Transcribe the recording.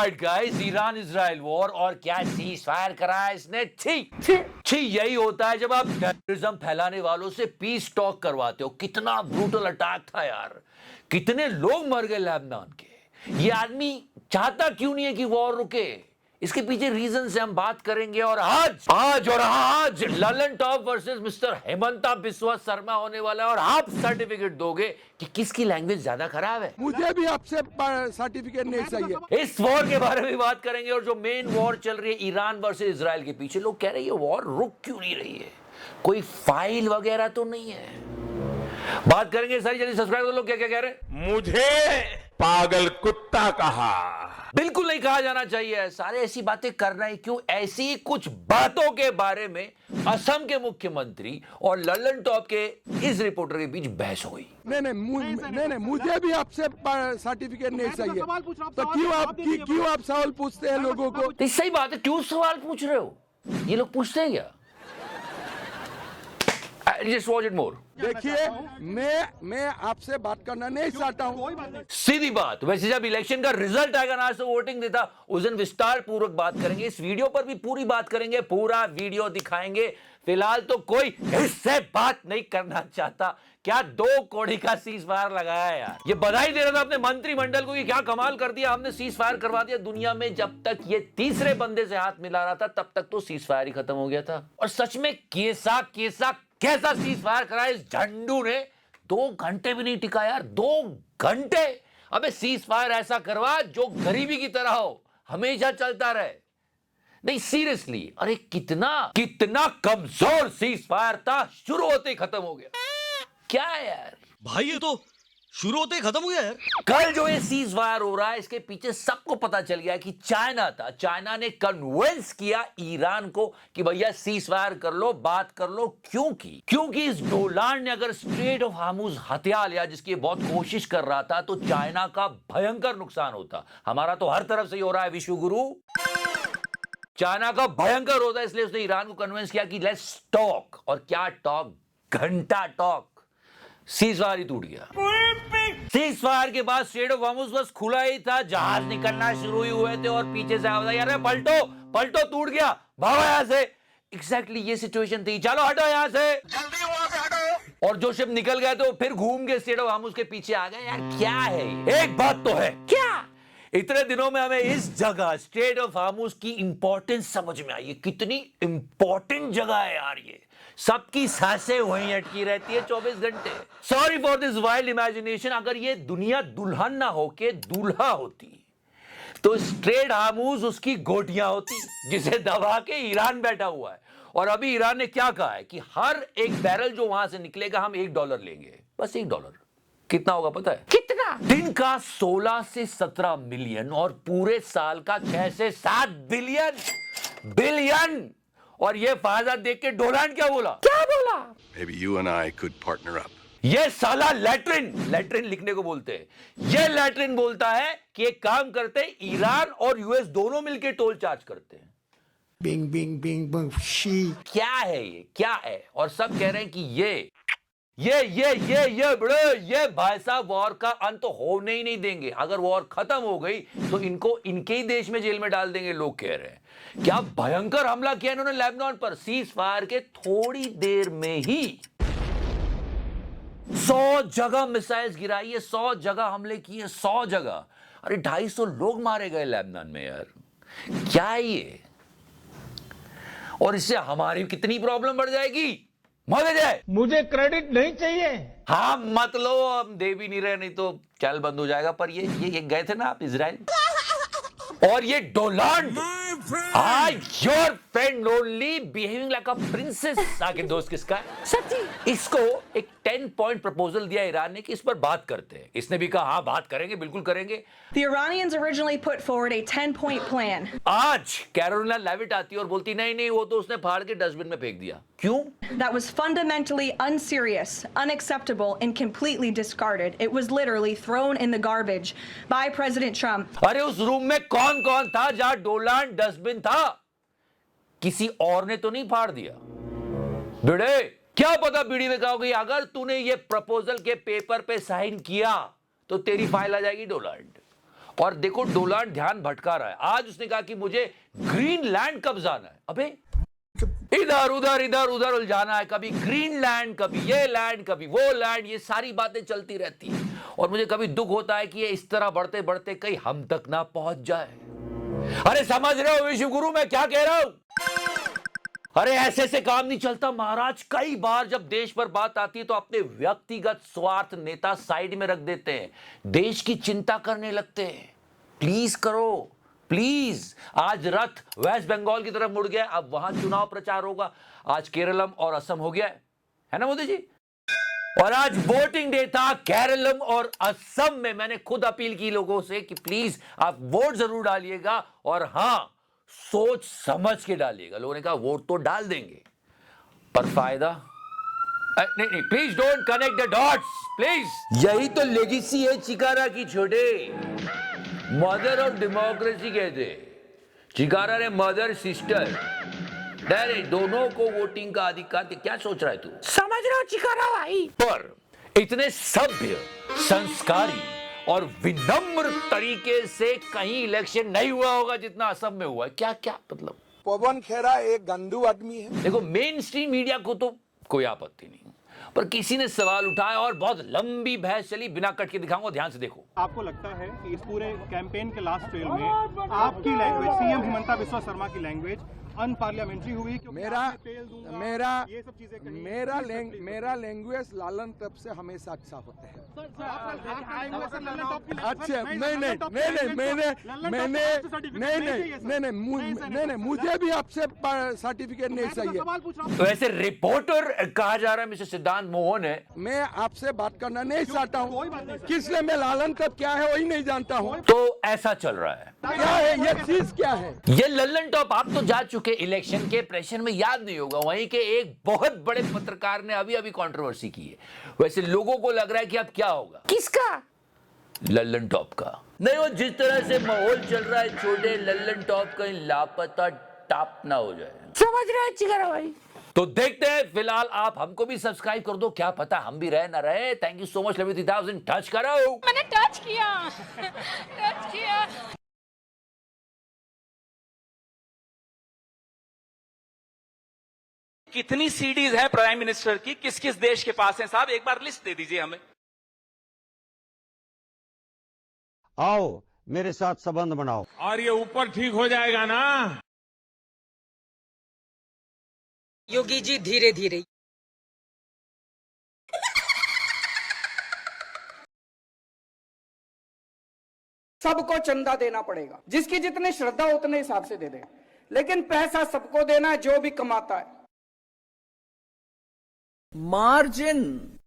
Alright guys, Iran Israel war और क्या cease fire कराया इसने। छी यही होता है जब आप टेररिज्म फैलाने वालों से पीस टॉक करवाते हो। कितना ब्रूटल अटैक था यार, कितने लोग मर गए लेबनान के। ये आदमी चाहता क्यों नहीं है कि वॉर रुके, इसके पीछे रीजन से हम बात करेंगे। और आज Lallantop versus mister Himanta Biswa Sarma होने वाला है। और आप सर्टिफिकेट दोगे कि किसकी लैंग्वेज ज्यादा खराब है। मुझे भी आपसे सर्टिफिकेट नहीं चाहिए। इस वॉर के बारे में बात करेंगे। और जो मेन वॉर चल रही है ईरान वर्सेस इजराइल के पीछे, लोग कह रहे हैं ये वॉर रुक क्यों नहीं रही है, कोई फाइल वगैरह तो नहीं है। बात करेंगे सारी। जल्दी सब्सक्राइब कर लो। क्या क्या कह रहे हैं? मुझे पागल कुत्ता कहा। बिल्कुल नहीं कहा जाना चाहिए। सारे ऐसी बातें कर रहे हैं क्यों? ऐसी कुछ बातों के बारे में असम के मुख्यमंत्री और ललन टॉप के इस रिपोर्टर के बीच बहस हो गई। नहीं, मुझे भी आपसे सर्टिफिकेट नहीं चाहिए। तो क्यों आप सवाल पूछते हैं लोगों को? तो सही बात है, क्यों सवाल पूछ रहे हो? ये लोग पूछते हैं क्या? Just watch it more. देखिए, मैं आपसे बात करना नहीं चाहता हूँ। सीधी बात। वैसे जब इलेक्शन का रिजल्ट आएगा ना, आज से वोटिंग देता, उस दिन विस्तार पूर्वक बात करेंगे। इस वीडियो पर भी पूरी बात करेंगे, पूरा वीडियो दिखाएंगे। फिलहाल तो कोई इससे बात नहीं करना चाहता। क्या 2 कौड़ी का सीज फायर लगाया यार। ये बधाई दे रहा था अपने मंत्रिमंडल को कि क्या कमाल कर दिया, हमने सीज फायर करवा दिया। दुनिया में जब तक ये तीसरे बंदे से हाथ मिला रहा था, तब तक तो सीज फायर ही खत्म हो गया था। और सच में कैसा सीज फायर करा इस झंडू ने। 2 घंटे भी नहीं टिका यार, 2 घंटे। अबे सीज फायर ऐसा करवा जो गरीबी की तरह हो, हमेशा चलता रहे। नहीं सीरियसली, अरे कितना कमजोर सीज फायर था, शुरू होते ही खत्म हो गया। क्या है यार भाई, ये तो शुरू होते ही खत्म हो गया यार। कल जो ये सीज फायर हो रहा है, इसके पीछे सबको पता चल गया कि चाइना था। चाइना ने कन्विंस किया ईरान को कि भैया सीज फायर कर लो, बात कर लो। क्योंकि इस डोलान ने अगर स्ट्रेट ऑफ हार्मुज हथिया लिया, जिसकी बहुत कोशिश कर रहा था, तो चाइना का भयंकर नुकसान होता। हमारा तो हर तरफ से ही हो रहा है विश्वगुरु। चाइना का भयंकर होता है, इसलिए उसने ईरान को कन्विंस किया कि लेट्स टॉक। और क्या टॉक, घंटा टॉक। सीज फायर ही टूट गया। सीज फायर के बाद स्ट्रेट ऑफ हार्मुज बस खुला ही था, जहाज निकलना शुरू ही हुए थे और पीछे से आवाज आई, यार पलटो टूट गया, भागो यहां से। एग्जैक्टली ये सिचुएशन थी। चलो हटो यहां से, जल्दी वहां से हटो। और जो शिप निकल गए तो फिर घूम के स्ट्रेट ऑफ हार्मुज के पीछे आ गए। यार क्या है, एक बात तो है, क्या इतने दिनों में हमें इस जगह स्ट्रेट ऑफ हार्मुज की इंपॉर्टेंस समझ में आई है। कितनी इंपॉर्टेंट जगह है यार ये। सबकी सांसें वहीं अटकी रहती है 24 घंटे। Sorry for this wild imagination. अगर ये दुनिया दुल्हन ना होके दूल्हा होती, तो स्ट्रेट हार्मुज उसकी गोटियां होती, जिसे दबा के ईरान बैठा हुआ है। और अभी ईरान ने क्या कहा है कि हर एक बैरल जो वहां से निकलेगा, हम $1 लेंगे, बस $1। कितना होगा पता है? कितना? दिन का 16 से 17 मिलियन और पूरे साल का 6 से 7 बिलियन। और ये फायदा देख के डोलान क्या बोला? Maybe you and I could partner up. ये साला लैट्रिन लिखने को बोलते हैं। ये लैट्रिन बोलता है कि एक काम करते हैं, ईरान और यूएस दोनों मिलकर टोल चार्ज करते हैं। बिंग बिंग बिंग बिंग शी। क्या है ये, क्या है? और सब कह रहे हैं कि ये बड़े, ये भाई साहब वॉर का अंत होने ही नहीं देंगे। अगर वॉर खत्म हो गई तो इनको इनके ही देश में जेल में डाल देंगे, लोग कह रहे हैं। क्या भयंकर हमला किया इन्होंने लेबनान पर। सीज फायर के थोड़ी देर में ही 100 जगह मिसाइल्स गिराई है, 100 जगह हमले किए, 100 जगह। अरे 250 लोग मारे गए लेबनान में यार। क्या है ये? और इससे हमारी कितनी प्रॉब्लम बढ़ जाएगी, मर जाए। मुझे क्रेडिट नहीं चाहिए। हाँ मत लो, हम दे भी नहीं रहे, नहीं तो चैनल बंद हो जाएगा। पर ये गए थे ना आप इजराइल, और ये डोलान your friend only behaving like a princess. आगे दोस्त किसका है? सच्ची। इसको एक 10 पॉइंट प्रपोजल दिया ईरान ने कि इस पर बात करते हैं। इसने भी कहा हाँ बात करेंगे, बिल्कुल करेंगे। The Iranians originally put forward a 10-point plan. आज कैरोलिना लेविट आती है और बोलती नहीं, वो तो उसने फाड़ के डस्टबिन में फेंक दिया। क्यों? That was fundamentally unserious, unacceptable, and completely discarded. It was literally thrown in the garbage by President Trump. अरे उस रूम में कौन था जहां डोलान डस्टबिन था? किसी और ने तो नहीं फाड़ दिया। भिड़े, क्या पता बीड़ी में कहोगे अगर तूने ये प्रपोजल के पेपर पे साइन किया तो तेरी फाइल आ जाएगी डोलान। और देखो डोनाल्ड ध्यान भटका रहा है। आज उसने कहा कि मुझे ग्रीनलैंड कब जाना है। अबे इधर उधर उलझाना है, कभी ग्रीनलैंड, कभी ये लैंड, कभी वो लैंड, ये सारी बातें चलती रहती है। और मुझे कभी दुख होता है कि ये इस तरह बढ़ते बढ़ते कहीं हम तक ना पहुंच जाए। अरे समझ रहे हो विश्व गुरु मैं क्या कह रहा हूं? अरे ऐसे से काम नहीं चलता महाराज। कई बार जब देश पर बात आती है तो अपने व्यक्तिगत स्वार्थ नेता साइड में रख देते हैं, देश की चिंता करने लगते हैं। प्लीज करो, प्लीज। आज रथ वेस्ट बंगाल की तरफ मुड़ गया, अब वहां चुनाव प्रचार होगा। आज केरलम और असम हो गया है ना मोदी जी? और आज वोटिंग डे था केरलम और असम में। मैंने खुद अपील की लोगों से कि प्लीज आप वोट जरूर डालिएगा, और हां सोच समझ के डालिएगा। लोगों ने कहा वोट तो डाल देंगे पर फायदा नहीं, please don't connect the dots please. यही तो लेगेसी है चिकारा की। छोटे मदर ऑफ डेमोक्रेसी कहते। चिकारा ने मदर सिस्टर डायरेक्ट दोनों को वोटिंग का अधिकार। क्या सोच रहा है तू? समझ रहा हो चिकारा भाई? पर इतने सभ्य, संस्कारी और विनम्र तरीके से कहीं इलेक्शन नहीं हुआ होगा जितना असम में हुआ है। क्या क्या मतलब? पवन खेरा एक गंदू आदमी है। देखो मेन स्ट्रीम मीडिया को तो कोई आपत्ति नहीं, पर किसी ने सवाल उठाया और बहुत लंबी बहस चली। बिना कट के दिखाऊंगा, ध्यान से देखो। आपको लगता है कि इस पूरे कैंपेन के लास्ट फेल में आपकी लैंग्वेज, सीएम हिमंता बिस्वा शर्मा की लैंग्वेज अनपार्लियामेंट्री हुई? मेरा लैंग्वेज लालन तब से हमेशा अच्छा होता है। अच्छा नहीं, मुझे भी आपसे सर्टिफिकेट नहीं चाहिए। वैसे रिपोर्टर कहा जा रहा है मिस्टर सिद्धांत मोहन है। मैं आपसे बात करना नहीं चाहता हूँ, किसलिए मैं लालन कब क्या है वही नहीं जानता हूँ। तो ऐसा चल रहा है। क्या है ये चीज? क्या है ये लल्लन टॉप? आप तो जा चुके इलेक्शन के प्रेशर में, याद नहीं होगा। वहीं के एक बहुत बड़े पत्रकार ने अभी कंट्रोवर्सी की है। वैसे लोगों को लग रहा है कि अब क्या होगा? किसका? लल्लन टॉप का। नहीं, वो जिस तरह से माहौल चल रहा है छोटे, लल्लन टॉप कहीं लापता टाप ना हो जाए। समझ रहे हैं चिकारा भाई? तो देखते हैं। फिलहाल आप हमको भी सब्सक्राइब कर दो, क्या पता हम भी रहे ना रहे। Thank you so much love you 3000। Touch करो। मैंने टच किया। कितनी सीडीज है प्राइम मिनिस्टर की, किस किस देश के पास है साहब? एक बार लिस्ट दे दीजिए हमें। आओ मेरे साथ संबंध बनाओ और ये ऊपर ठीक हो जाएगा ना? योगी जी धीरे धीरे। सबको चंदा देना पड़ेगा, जिसकी जितनी श्रद्धा उतने हिसाब से दे दे, लेकिन पैसा सबको देना है जो भी कमाता है। मार्जिन